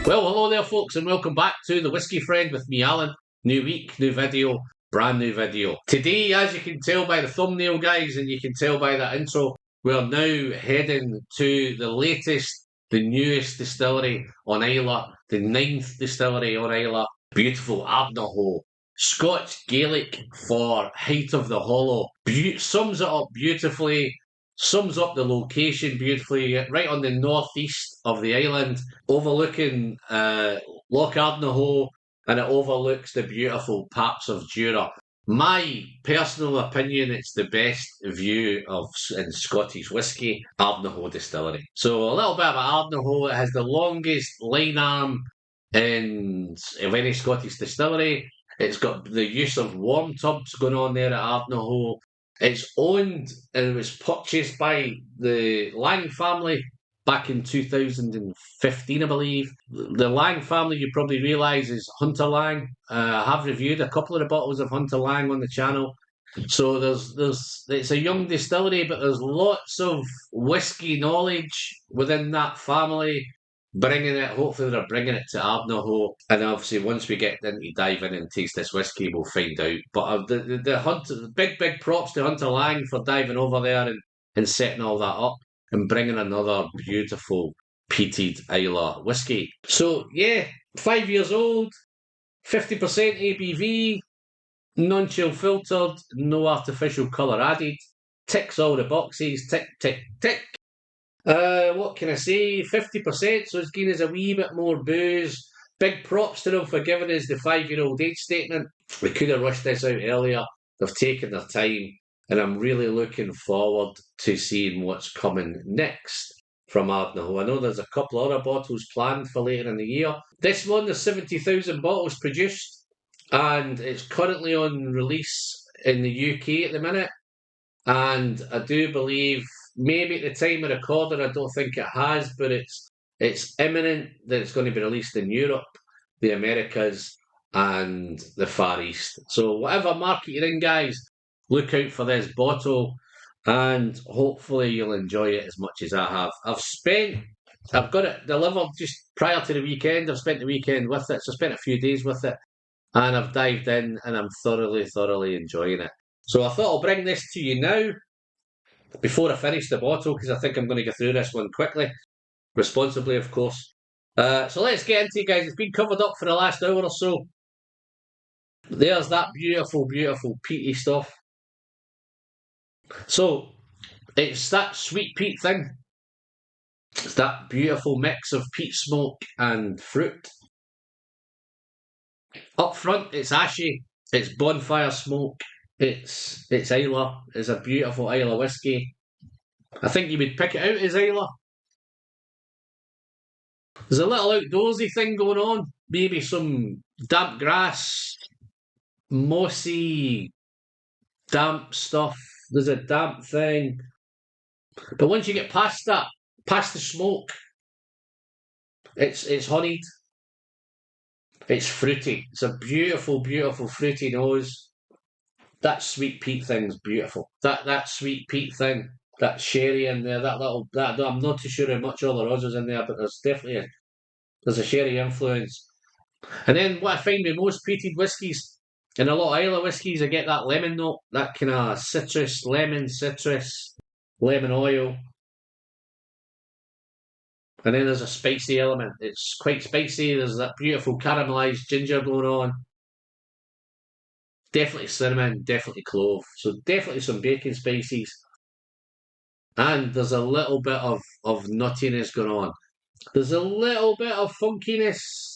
Well, hello there folks and welcome back to The Whisky Friend with me, Alan. New week, new video, brand new video. Today, as you can tell by the thumbnail guys, and you can tell by that intro, we're now heading to the latest, the newest distillery on Islay, the 9th Distillery on Islay. Beautiful ARDNAHOE. Scotch Gaelic for Height of the Hollow. Sums it up beautifully. Sums up the location beautifully, right on the northeast of the island, overlooking Loch Ardnahoe, and it overlooks the beautiful Paps of Jura. My personal opinion, it's the best view in Scottish whisky, ARDNAHOE Distillery. So a little bit about ARDNAHOE. It has the longest line arm of any Scottish distillery. It's got the use of warm tubs going on there at ARDNAHOE. It's owned and it was purchased by the Lang family back in 2015, I believe. The Lang family, you probably realise, is Hunter Lang. I have reviewed a couple of the bottles of Hunter Lang on the channel. So it's a young distillery, but there's lots of whisky knowledge within that family. Hopefully they're bringing it to ARDNAHOE, and obviously once we get into dive in and taste this whiskey, we'll find out. But the big props to Hunter Lang for diving over there and setting all that up and bringing another beautiful peated Islay whiskey. So yeah, 5 years old, 50% ABV, non-chill filtered, no artificial colour added, ticks all the boxes, tick, tick, tick. What can I say? 50%, so it's giving us a wee bit more booze. Big props to them for giving us the 5-year-old age statement. We could have rushed this out earlier. They've taken their time, and I'm really looking forward to seeing what's coming next from ARDNAHOE. I know there's a couple other bottles planned for later in the year. This one, there's 70,000 bottles produced, and it's currently on release in the UK at the minute. And I do believe, maybe at the time of recording, I don't think it has, but it's imminent that it's going to be released in Europe, the Americas, and the Far East. So whatever market you're in, guys, look out for this bottle, and hopefully you'll enjoy it as much as I have. I've got it delivered just prior to the weekend. I've spent the weekend with it, so I spent a few days with it, and I've dived in, and I'm thoroughly enjoying it. So I thought I'll bring this to you now, before I finish the bottle, because I think I'm going to get through this one quickly. Responsibly, of course. So let's get into it, guys. It's been covered up for the last hour or so. There's that beautiful peaty stuff. So, it's that sweet peat thing. It's that beautiful mix of peat smoke and fruit. Up front, it's ashy. It's bonfire smoke. It's Islay. It's a beautiful Islay whiskey. I think you would pick it out as Islay. There's a little outdoorsy thing going on. Maybe some damp grass, mossy, damp stuff. There's a damp thing. But once you get past that, past the smoke, it's honeyed. It's fruity. It's a beautiful fruity nose. That sweet peat thing's beautiful. That sweet peat thing, that sherry in there, I'm not too sure how much other roses in there, but there's definitely a sherry influence. And then what I find with most peated whiskies, and a lot of Islay whiskies, I get that lemon note, that kind of lemon oil. And then there's a spicy element. It's quite spicy. There's that beautiful caramelised ginger going on. Definitely cinnamon, definitely clove. So definitely some baking spices. And there's a little bit of nuttiness going on. There's a little bit of funkiness,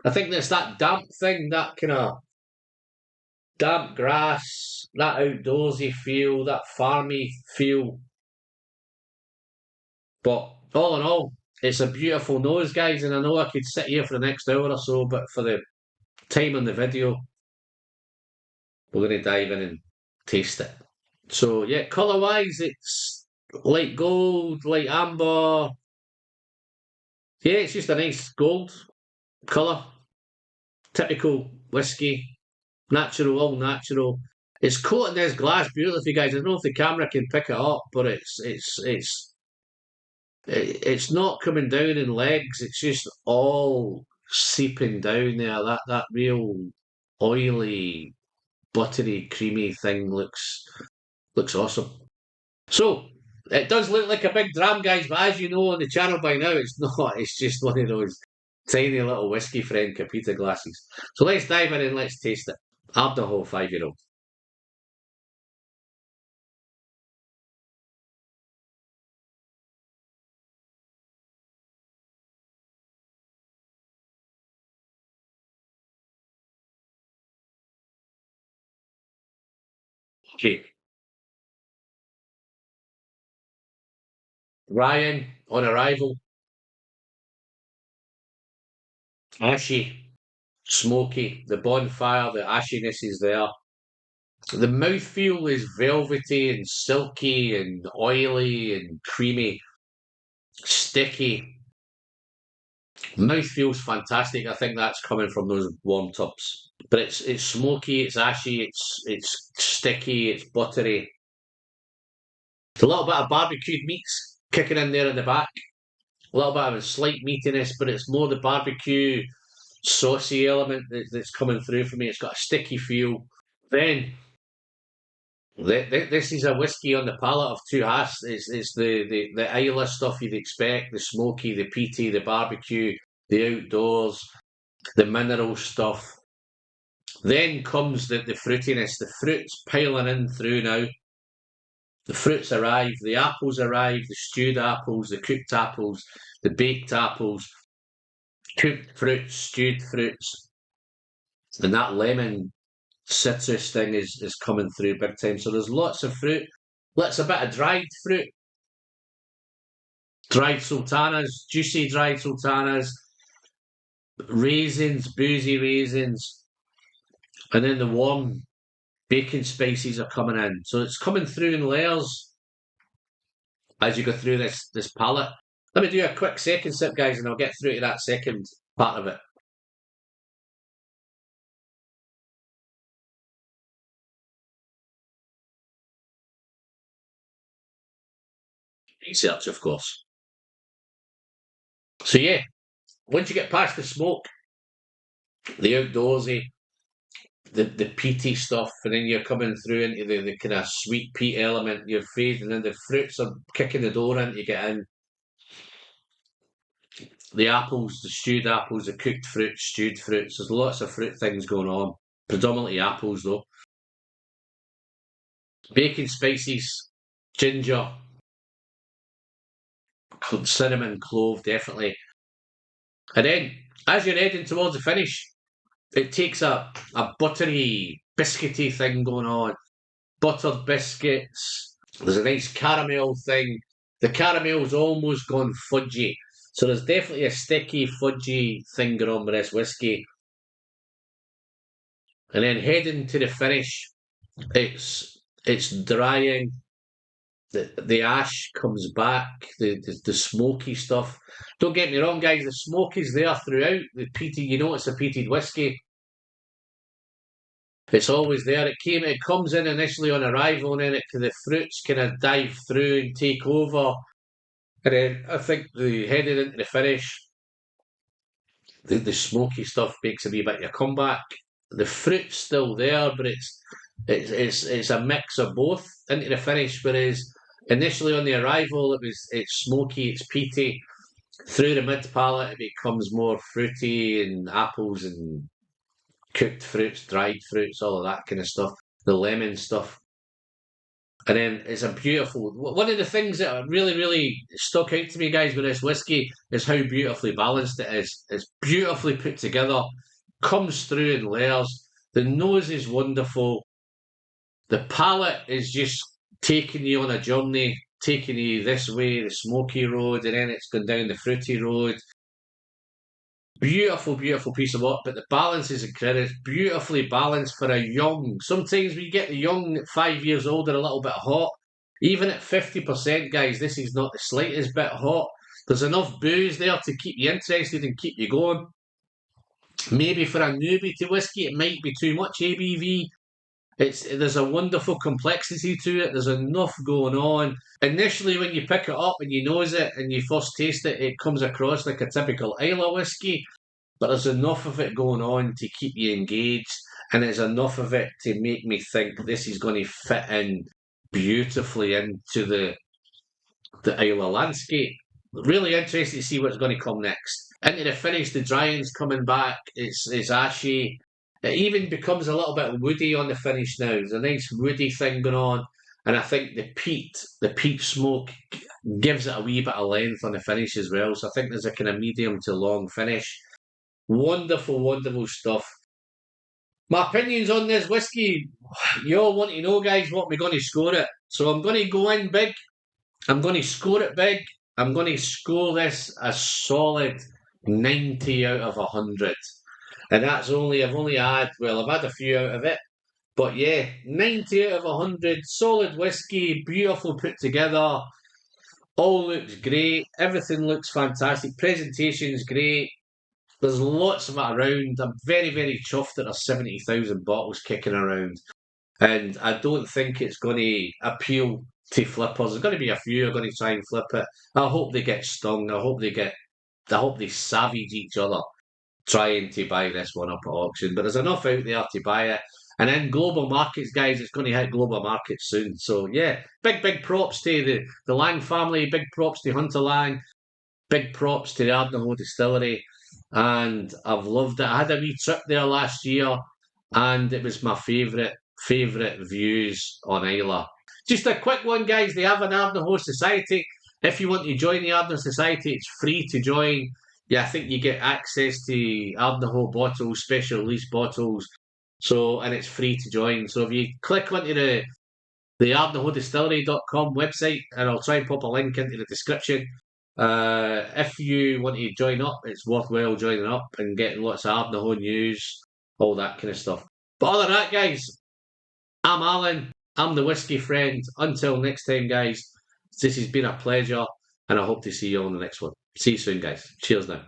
I think there's that damp thing, that kind of damp grass, that outdoorsy feel, that farmy feel. But all in all, it's a beautiful nose, guys, and I know I could sit here for the next hour or so, but for the time on the video, we're going to dive in and taste it. So yeah, colour-wise, it's light gold, light amber. Yeah, it's just a nice gold colour. Typical whiskey. Natural, all natural. It's coating this glass beautifully, guys. I don't know if the camera can pick it up, but it's It's not coming down in legs. It's just all seeping down there. That real oily, buttery, creamy thing looks awesome. So it does look like a big dram, guys, but as you know on the channel by now, it's not. It's just one of those tiny little whiskey friend Peated glasses. So let's dive in and let's taste it. ARDNAHOE 5-year-old. Okay. Ryan on arrival, ashy, smoky. The bonfire, the ashiness is there. The mouthfeel is velvety and silky and oily and creamy, sticky. Mouthfeel's fantastic. I think that's coming from those warm tubs. But it's smoky, it's ashy, it's sticky, it's buttery. It's a little bit of barbecued meats kicking in there in the back. A little bit of a slight meatiness, but it's more the barbecue saucy element that's coming through for me. It's got a sticky feel. Then this is a whiskey on the palate of two halves. It's the Islay stuff you'd expect, the smoky, the peaty, the barbecue, the outdoors, the mineral stuff. Then comes the fruitiness. The fruit's piling in through now. The fruits arrive, the apples arrive, the stewed apples, the cooked apples, the baked apples, cooked fruits, stewed fruits, and that lemon citrus thing is coming through big time. So there's lots of fruit, lots a bit of dried fruit, dried sultanas, juicy dried sultanas, raisins, boozy raisins, and then the warm bacon spices are coming in. So it's coming through in layers as you go through this palette. Let me do a quick second sip, guys, and I'll get through to that second part of it. Research, of course. So yeah, once you get past the smoke, the outdoorsy, the peaty stuff, and then you're coming through into the kind of sweet peat element, you're fading, and the fruits are kicking the door in to get in. The apples, the stewed apples, the cooked fruits, stewed fruits. There's lots of fruit things going on. Predominantly apples, though. Bacon spices, ginger, cinnamon, clove, definitely. And then, as you're heading towards the finish, it takes a buttery, biscuity thing going on. Buttered biscuits. There's a nice caramel thing. The caramel's almost gone fudgy. So there's definitely a sticky, fudgy thing going on with this whiskey. And then heading to the finish, it's drying. The ash comes back, the smoky stuff. Don't get me wrong, guys, the smoke is there throughout. The peated, you know it's a peated whiskey. It's always there. It comes in initially on arrival, and then the fruits kind of dive through and take over. And then I think the heading into the finish, the smoky stuff makes a wee bit of a comeback. The fruit's still there, but it's a mix of both into the finish. Whereas initially on the arrival, it's smoky, it's peaty. Through the mid palate, it becomes more fruity and apples and cooked fruits, dried fruits, all of that kind of stuff. The lemon stuff. And then it's a beautiful. One of the things that really, really stuck out to me, guys, with this whiskey is how beautifully balanced it is. It's beautifully put together, comes through in layers. The nose is wonderful. The palate is just taking you on a journey, taking you this way, the smoky road, and then it's gone down the fruity road. Beautiful, beautiful piece of work, but the balance is incredible. It's beautifully balanced for a young. Sometimes we get the young at 5 years old, they're a little bit hot. Even at 50%, guys, this is not the slightest bit hot. There's enough booze there to keep you interested and keep you going. Maybe for a newbie to whiskey, it might be too much ABV, There's a wonderful complexity to it. There's enough going on. Initially, when you pick it up and you nose it and you first taste it, it comes across like a typical Islay whiskey. But there's enough of it going on to keep you engaged, and there's enough of it to make me think this is going to fit in beautifully into the Islay landscape. Really interested to see what's going to come next. Into the finish, the drying's coming back. It's ashy. It even becomes a little bit woody on the finish now. There's a nice woody thing going on, and I think the peat smoke gives it a wee bit of length on the finish as well. So I think there's a kind of medium to long finish. Wonderful, wonderful stuff. My opinions on this whiskey, you all want to know, guys, what we're going to score it. So I'm going to go in big. I'm going to score it big. I'm going to score this a solid 90 out of 100. And I've only had a few out of it. But yeah, 90 out of 100, solid whiskey, beautiful put together. All looks great. Everything looks fantastic. Presentation's great. There's lots of it around. I'm very, very chuffed that there's 70,000 bottles kicking around. And I don't think it's going to appeal to flippers. There's going to be a few who are going to try and flip it. I hope they get stung. I hope they savage each other trying to buy this one up at auction. But there's enough out there to buy it. And in global markets, guys, it's going to hit global markets soon. So yeah, big props to the Lang family. Big props to Hunter Lang. Big props to the ARDNAHOE Distillery. And I've loved it. I had a wee trip there last year, and it was my favourite views on Islay. Just a quick one, guys. They have an ARDNAHOE Society. If you want to join the ARDNAHOE Society, it's free to join. Yeah, I think you get access to ARDNAHOE bottles, special release bottles. So, and it's free to join. So if you click onto the ARDNAHOEdistillery.com website, and I'll try and pop a link into the description. If you want to join up, it's worthwhile joining up and getting lots of ARDNAHOE news, all that kind of stuff. But other than that, guys, I'm Alan. I'm the Whiskey Friend. Until next time, guys, this has been a pleasure, and I hope to see you on the next one. See you soon, guys. Cheers now.